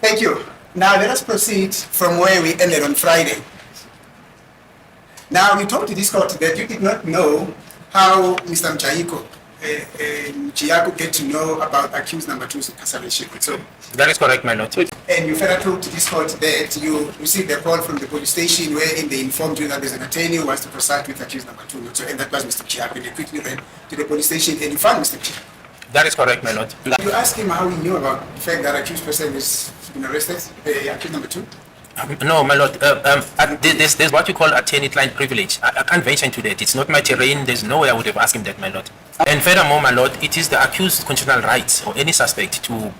Thank you. Now let us proceed from where we ended on Friday. Now you told the court that you did not know how Mr. MJIYAKO get to know about accused number 2's incarceration. So that is correct, my lord. And you further told to this court that you received a call from the police station wherein they informed you that there's an attorney who wants to proceed with accused number 2. So, and that was Mr. MJIYAKO. And you quickly went to the police station and you found Mr. MJIYAKO. That is correct, my lord. You asked him how he knew about the fact that accused person has been arrested, accused number 2? No, my lord. There's what you call attorney-client privilege. I can't venture into that. It's not my terrain. There's no way I would have asked him that, my lord. And furthermore, my lord, it is the accused's constitutional rights or any suspect to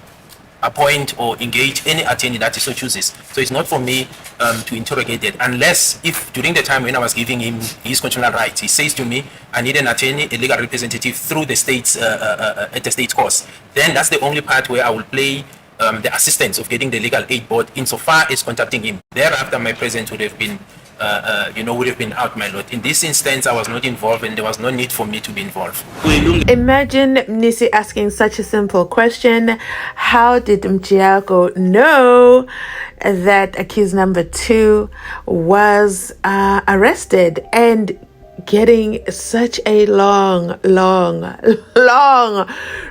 appoint or engage any attorney that he so chooses. So it's not for me to interrogate it, unless if during the time when I was giving him his constitutional rights, he says to me, I need an attorney, a legal representative through the state's at the state's course. Then that's the only part where I will play the assistance of getting the legal aid board insofar as contacting him. Thereafter, my presence would have been would have been out, my lord. In this instance, I was not involved and there was no need for me to be involved. Imagine MNISI asking such a simple question. How did MJIYAKO know that accused number 2 was arrested? And getting such a long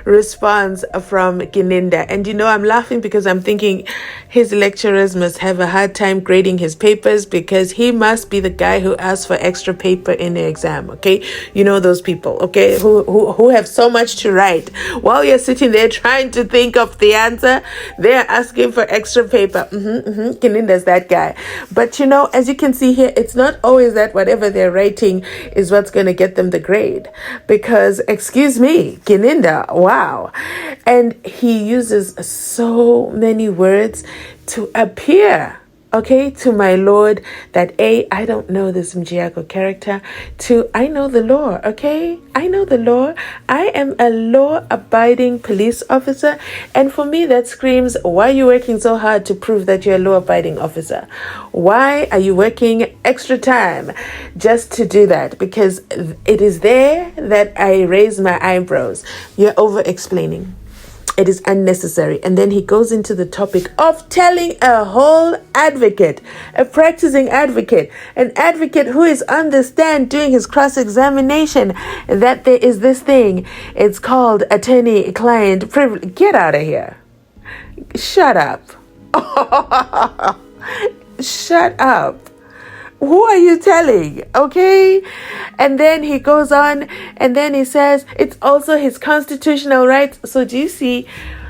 response from Gininda. And I'm laughing because I'm thinking his lecturers must have a hard time grading his papers, because he must be the guy who asks for extra paper in the exam. Okay, those people, okay, who have so much to write while you're sitting there trying to think of the answer. They're asking for extra paper. Gininda's that guy. But as you can see here, it's not always that whatever they're writing is what's going to get them the grade, because excuse me, Gininda, wow. And he uses so many words to appear, okay, to my lord, that A, I don't know this MJIYAKO character, 2, I know the law, okay? I know the law. I am a law-abiding police officer, and for me that screams, why are you working so hard to prove that you're a law-abiding officer? Why are you working extra time just to do that? Because it is there that I raise my eyebrows. You're over-explaining. It is unnecessary. And then he goes into the topic of telling a whole advocate, a practicing advocate, an advocate who is on the stand doing his cross-examination, that there is this thing. It's called attorney-client privilege. Get out of here. Shut up. Shut up. Who are you telling? Okay? And then he goes on and then he says it's also his constitutional rights. So do you see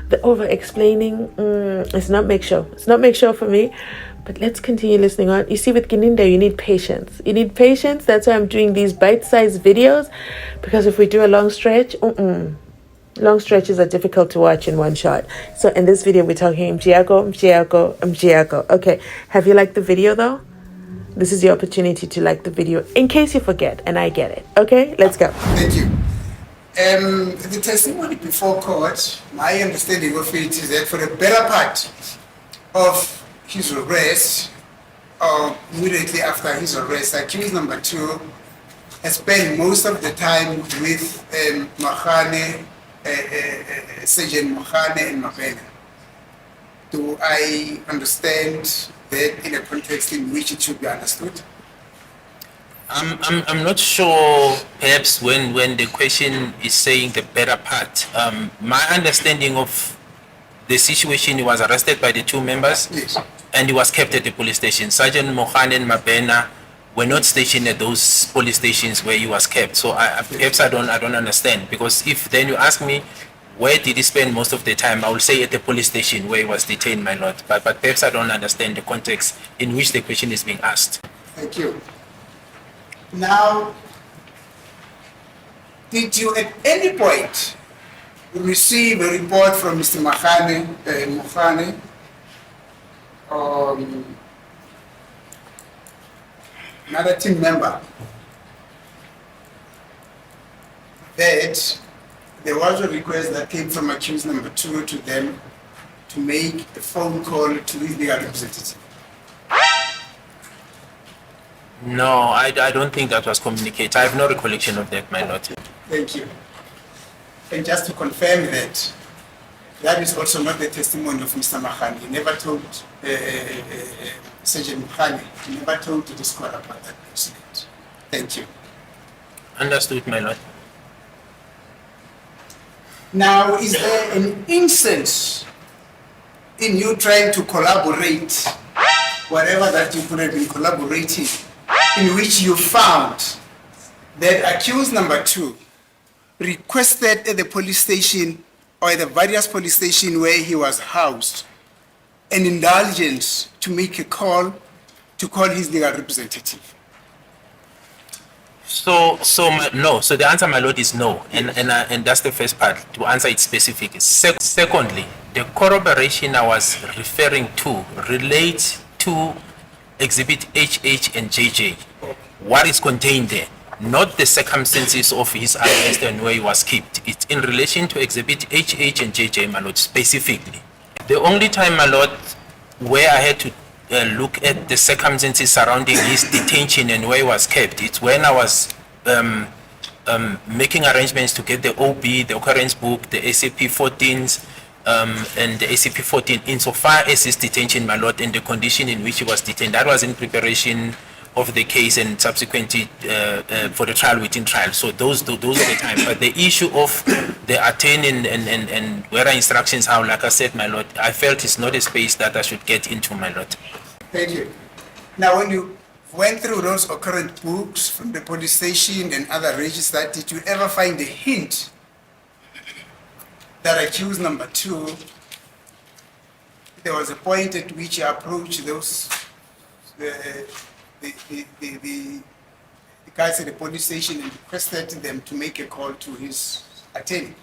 the over-explaining? It's not make sure. It's not make sure for me. But let's continue listening on. You see, with Gininda, you need patience. You need patience. That's why I'm doing these bite-sized videos. Because if we do a long stretch, long stretches are difficult to watch in one shot. So in this video, we're talking MJIYAKO. Okay. Have you liked the video, though? This is your opportunity to like the video in case you forget, and I get it. Okay, let's go. Thank you. The testimony before court, my understanding of it is that for the better part of his arrest, or immediately after his arrest, accused number 2 has spent most of the time with Sergeant Mohane and Mabena. Do I understand that in a context in which it should be understood? I'm not sure, perhaps when the question is saying the better part. My understanding of the situation, he was arrested by the 2 members. Yes. And he was kept at the police station. Sergeant Mohane and Mabena were not stationed at those police stations where he was kept. So perhaps I don't understand, because if then you ask me, where did he spend most of the time? I will say at the police station where he was detained, my lord. But perhaps I don't understand the context in which the question is being asked. Thank you. Now, did you at any point receive a report from Mr. Mohane, another team member, that there was a request that came from accused number 2 to them to make a phone call to his legal representative? No, I don't think that was communicated. I have no recollection of that, my lord. Thank you. And just to confirm that, That is also not the testimony of Mr. Mahani. He never told Sergeant Mahani, he never told this court about that incident. Thank you. Understood, my lord. Now, is there an instance in you trying to collaborate, whatever that you could have been collaborating, in which you found that accused number 2 requested at the police station or at the various police stations where he was housed an indulgence to make a call to call his legal representative? No. So the answer, my lord, is no, and that's the first part. To answer it specifically. Secondly, the corroboration I was referring to relates to Exhibit HH and JJ. What is contained there, not the circumstances of his arrest and where he was kept. It's in relation to Exhibit HH and JJ, my lord, specifically. The only time, my lord, where I had to look at the circumstances surrounding his detention and where he was kept, it's when I was making arrangements to get the OB, the occurrence book, the ACP-14s, and the ACP-14 insofar as his detention, my lord, and the condition in which he was detained. That was in preparation of the case and subsequently for the trial within trial. So those are the times. But the issue of the attaining and where are instructions, how, like I said, my lord, I felt it's not a space that I should get into, my lord. Thank you. Now, when you went through those occurrent books from the police station and other registers, did you ever find a hint that accused number 2, there was a point at which he approached those the guys at the police station and requested them to make a call to his attorney?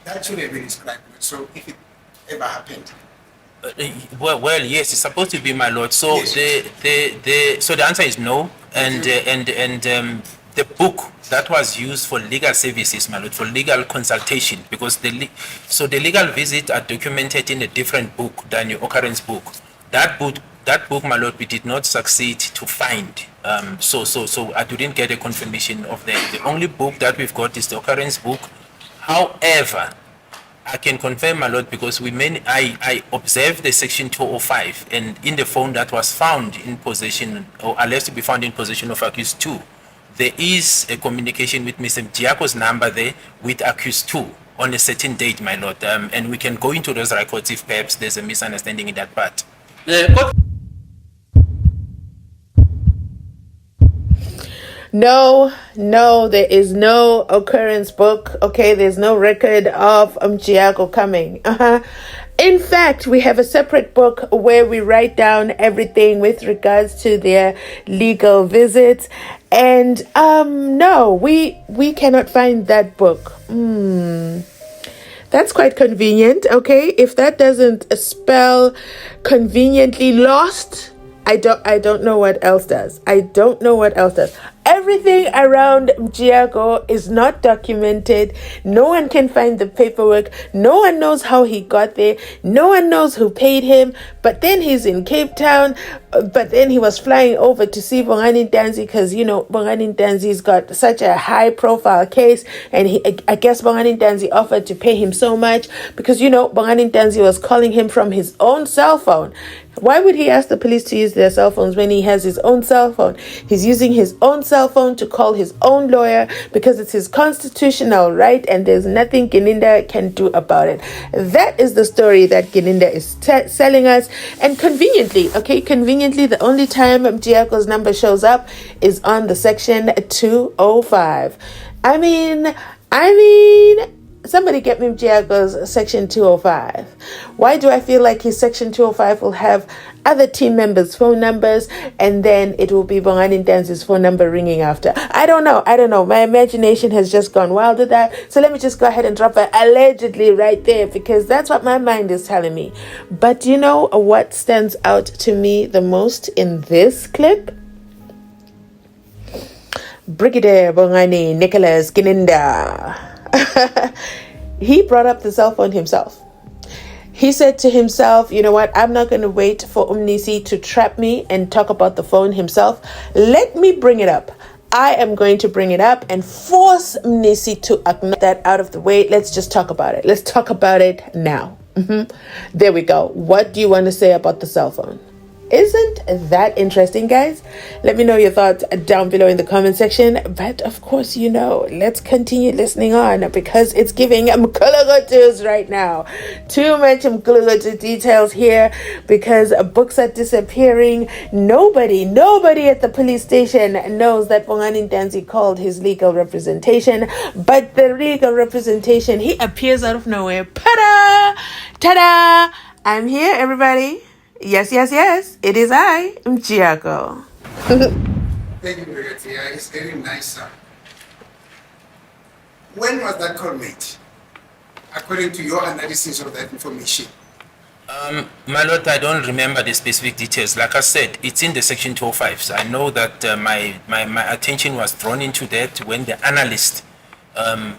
That should have been described. So if it ever happened. Well, yes, it's supposed to be, my lord. So yes. So the answer is no, and the book that was used for legal services, my lord, for legal consultation, because the legal visits are documented in a different book than your occurrence book. That book, my lord, we did not succeed to find. So I didn't get a confirmation of that. The only book that we've got is the occurrence book. However, I can confirm, my lord, because I observed the section 205, and in the phone that was found in possession, or alleged to be found in possession of accused 2, there is a communication with Mr. MJIYAKO's number there with accused 2 on a certain date, my lord. And we can go into those records if perhaps there's a misunderstanding in that part. No, there is no occurrence book. Okay, there's no record of MJIYAKO coming. In fact, we have a separate book where we write down everything with regards to their legal visits. And no, we cannot find that book. That's quite convenient, okay? If that doesn't spell conveniently lost, I don't know what else does. Everything around MJIYAKO is not documented. No one can find the paperwork. No one knows how he got there. No one knows who paid him. But then he's in Cape Town. But then he was flying over to see Bongani Ntanzi because, you know, Bongani Ntanzi's got such a high profile case. And I guess Bongani Ntanzi offered to pay him so much because, you know, Bongani Ntanzi was calling him from his own cell phone. Why would he ask the police to use their cell phones when he has his own cell phone? He's using his own cell phone to call his own lawyer because it's his constitutional right and there's nothing Gininda can do about it. That is the story that Gininda is selling us. And conveniently, the only time MJIYAKO's number shows up is on the section 205. I mean, somebody get me MJIYAKO's section 205. Why do I feel like his section 205 will have other team members' phone numbers and then it will be Bongani Ntanzi's phone number ringing after? I don't know. My imagination has just gone wild with that. So let me just go ahead and drop it allegedly right there because that's what my mind is telling me. But you know what stands out to me the most in this clip? Brigadier Bongani Nicholas Gininda. He brought up the cell phone himself. He said to himself, you know what, I'm not going to wait for MNISI to trap me and talk about the phone himself. Let me bring it up. I am going to bring it up and force MNISI to acknowledge that out of the way. Let's just talk about it. Let's talk about it now. There we go. What do you want to say about the cell phone? Isn't that interesting, guys? Let me know your thoughts down below in the comment section. But of course, let's continue listening on because it's giving mkulugutus right now. Too much mkulugutu details here because books are disappearing. Nobody at the police station knows that Bongani Ntanzi called his legal representation. But the legal representation, he appears out of nowhere. Ta-da! Ta-da! I'm here, everybody. Yes. It is I, MJIYAKO. Thank you, Brigadier. It's very nice, sir. When was that call made? According to your analysis of that information. My lord, I don't remember the specific details. Like I said, it's in the section 205. So I know that my attention was drawn into that when the analyst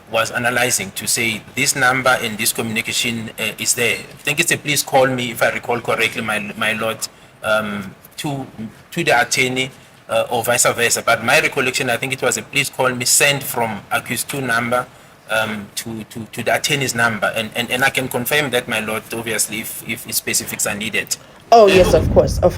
was analyzing to say this number and this communication is there. I think it's a please call me, if I recall correctly, my lord, to the attorney or vice versa. But my recollection, I think it was a please call me sent from accused 2 number to the attorney's number. And I can confirm that, my lord, obviously, if specifics are needed. Oh, yes, of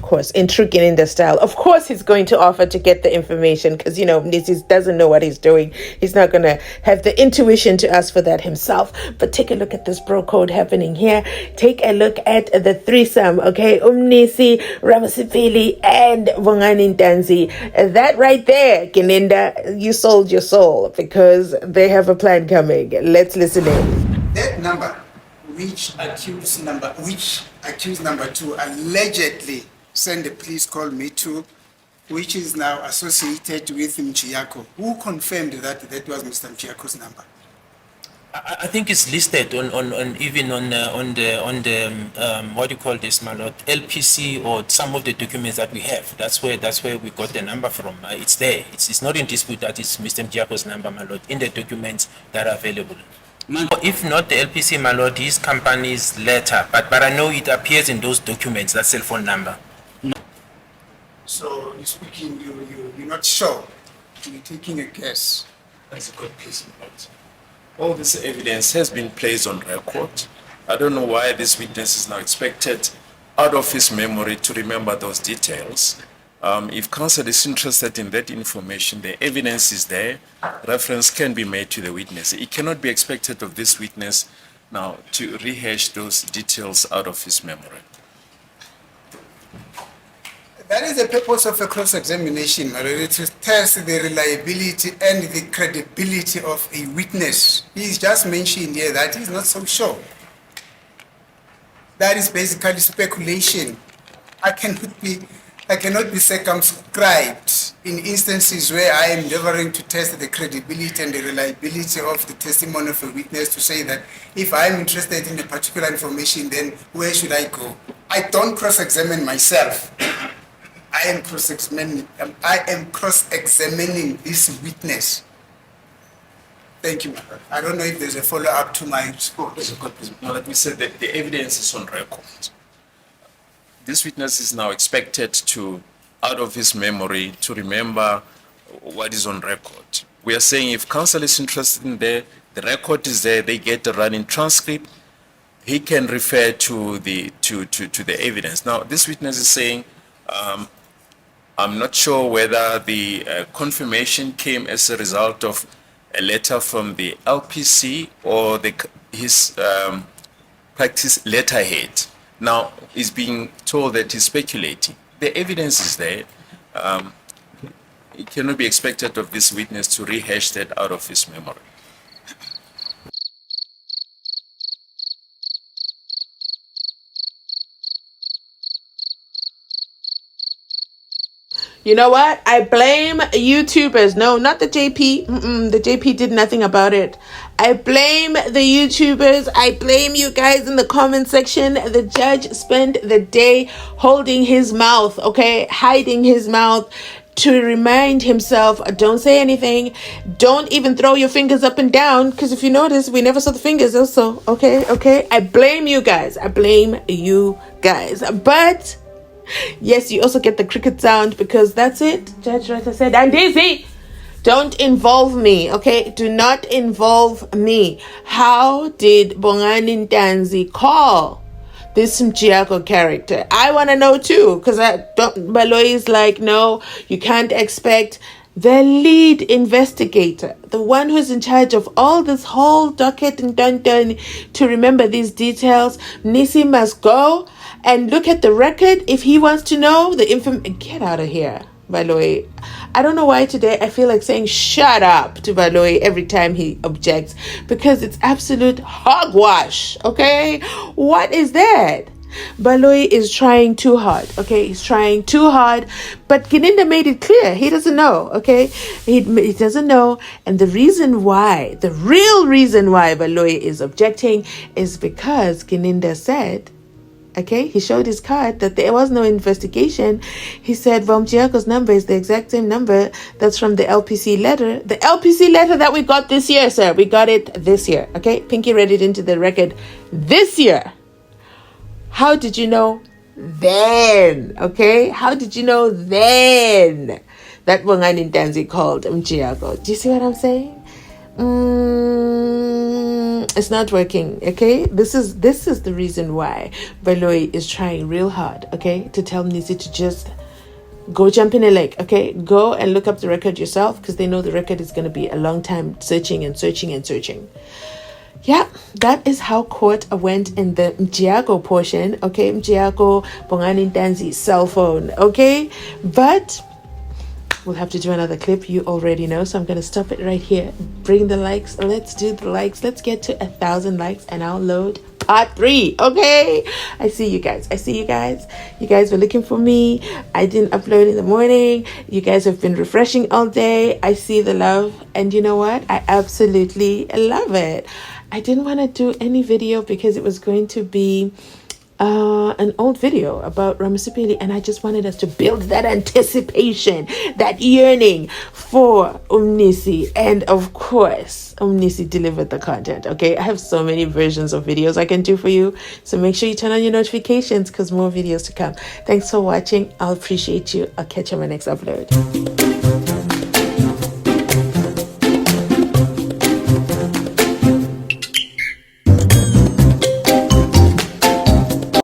course. In true Gininda style. Of course, he's going to offer to get the information because, MNISI doesn't know what he's doing. He's not going to have the intuition to ask for that himself. But take a look at this bro code happening here. Take a look at the threesome, okay? MNISI, Ramasipili, and Bongani Ntanzi. That right there, Gininda, you sold your soul because they have a plan coming. Let's listen in. That number, which accused number 2 allegedly sent a police call me to, which is now associated with MJIYAKO. Who confirmed that was Mr. MJIYAKO's number? I think it's listed on the what do you call this, my lord, LPC or some of the documents that we have. That's where we got the number from. It's there. It's not in dispute that it's Mr. MJIYAKO's number, my lord, in the documents that are available. If not the LPC, my lord, his company's letter, but I know it appears in those documents, that cell phone number. So you're speaking, you're not sure. You're taking a guess. That's a good piece of note. All this evidence has been placed on record. I don't know why this witness is now expected out of his memory to remember those details. If counsel is interested in that information, the evidence is there. Reference can be made to the witness. It cannot be expected of this witness now to rehash those details out of his memory. That is the purpose of a cross-examination, to test the reliability and the credibility of a witness. He's just mentioned here that he's not so sure. That is basically speculation. I cannot be circumscribed in instances where I am endeavoring to test the credibility and the reliability of the testimony of a witness to say that if I am interested in a particular information, then where should I go? I don't cross-examine myself. I am cross-examining this witness. Thank you. I don't know if there's a follow-up to my response. Now let me say that the evidence is on record. This witness is now expected to, out of his memory, to remember what is on record. We are saying if counsel is interested in there, the record is there, they get the running transcript, he can refer to the evidence. Now, this witness is saying, I'm not sure whether the confirmation came as a result of a letter from the LPC or his practice letterhead. Now, he's being told that he's speculating. The evidence is there. It cannot be expected of this witness to rehash that out of his memory. You know what? I blame YouTubers. No, not the JP. The JP did nothing about it. I blame the YouTubers. I blame you guys in the comment section. The judge spent the day holding his mouth, okay? Hiding his mouth to remind himself, don't say anything. Don't even throw your fingers up and down. Because if you notice, we never saw the fingers also. Okay? I blame you guys. But yes, you also get the cricket sound because that's it. Judge Rata said, and easy. Don't involve me, okay? Do not involve me. How did Bongani Ntanzi call this MJIYAKO character? I want to know too, because Baloyi is like, no, you can't expect the lead investigator, the one who's in charge of all this whole docket and dun to remember these details. MNISI must go and look at the record if he wants to know the information. Get out of here, Baloyi. I don't know why today I feel like saying shut up to Baloyi every time he objects, because it's absolute hogwash, okay? What is that? Baloyi is trying too hard, okay? He's trying too hard, but Gininda made it clear he doesn't know, okay? He doesn't know, and the real reason why Baloyi is objecting is because Gininda said, okay, he showed his card that there was no investigation. He said MJIYAKO's number is the exact same number that's from the LPC letter. The LPC letter that we got this year, sir. We got it this year, okay? Pinky read it into the record this year. How did you know then? Okay? How did you know then that Bongani Ntanzi called MJIYAKO? Do you see what I'm saying? It's not working, okay? This is the reason why Baloyi is trying real hard, okay? To tell MNISI to just go jump in a lake, okay? Go and look up the record yourself, because they know the record is going to be a long time searching and searching and searching. Yeah, that is how court went in the MJIYAKO portion, okay? MJIYAKO, Bongani Ntanzi's cell phone, okay? But we'll have to do another clip, you already know, so I'm going to stop it right here. Bring the likes, let's do the likes. Let's get to 1,000 likes and I'll load part 3, okay? I see you guys. You guys were looking for me. I didn't upload in the morning. You guys have been refreshing all day. I see the love, and you know what? I absolutely love it. I didn't want to do any video because it was going to be an old video about Ramasipili, and I just wanted us to build that anticipation, that yearning for MNISI, and of course MNISI delivered the content, okay? I have so many versions of videos I can do for you, so make sure you turn on your notifications because more videos to come. Thanks for watching. I'll appreciate you. I'll catch you on my next upload.